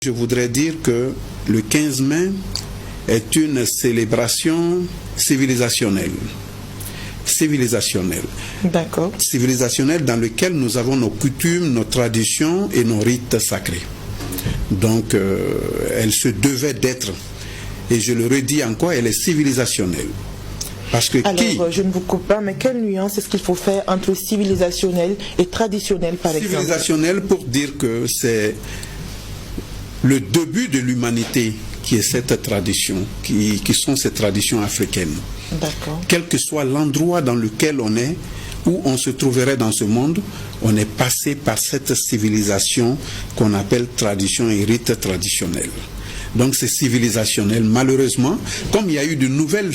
Je voudrais dire que le 15 mai est une célébration civilisationnelle. D'accord. Civilisationnelle dans laquelle nous avons nos coutumes, nos traditions et nos rites sacrés. Donc, elle se devait d'être, et je le redis encore, elle est civilisationnelle. Parce que je ne vous coupe pas, mais quelle nuance est-ce qu'il faut faire entre civilisationnel et traditionnel, par exemple? Civilisationnel pour dire que c'est le début de l'humanité qui est cette tradition, qui sont ces traditions africaines. D'accord. Quel que soit l'endroit dans lequel on est, où on se trouverait dans ce monde, on est passé par cette civilisation qu'on appelle tradition et rite traditionnel. Donc c'est civilisationnel. Malheureusement, comme il y a eu de nouvelles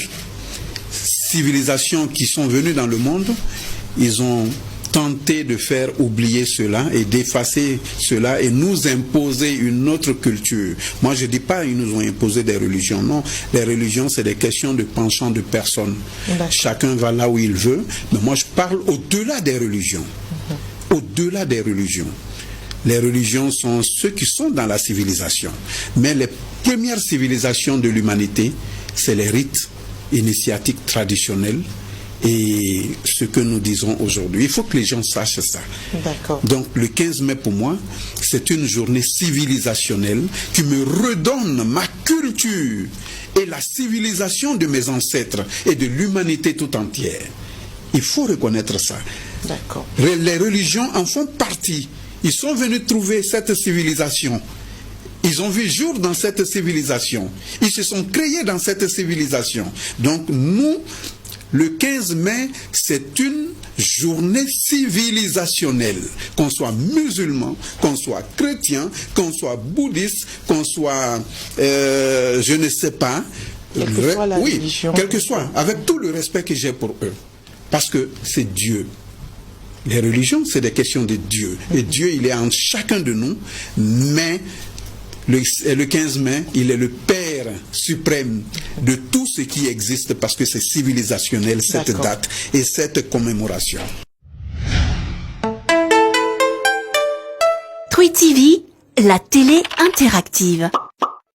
civilisations qui sont venues dans le monde, ils ont tenté de faire oublier cela et d'effacer cela et nous imposer une autre culture. Moi, je ne dis pas qu'ils nous ont imposé des religions. Non, les religions, c'est des questions de penchant de personnes. Chacun va là où il veut. Mais moi, je parle au-delà des religions. Au-delà des religions. Les religions sont ceux qui sont dans la civilisation. Mais les premières civilisations de l'humanité, c'est les rites initiatiques traditionnels et ce que nous disons aujourd'hui. Il faut que les gens sachent ça. D'accord. Donc le 15 mai pour moi, c'est une journée civilisationnelle qui me redonne ma culture et la civilisation de mes ancêtres et de l'humanité tout entière. Il faut reconnaître ça. D'accord. Les religions en font partie. Ils sont venus trouver cette civilisation. Ils ont vu jour dans cette civilisation. Ils se sont créés dans cette civilisation. Donc nous, le 15 mai, c'est une journée civilisationnelle. Qu'on soit musulman, qu'on soit chrétien, qu'on soit bouddhiste, qu'on soit, je ne sais pas. Quelle que soit la religion. Quel que soit, avec tout le respect que j'ai pour eux. Parce que c'est Dieu. Les religions, c'est des questions de Dieu. Et Dieu, il est en chacun de nous, mais le 15 mai, il est le Père suprême de tout ce qui existe parce que c'est civilisationnel, cette date et cette commémoration. Twi TV, la télé interactive.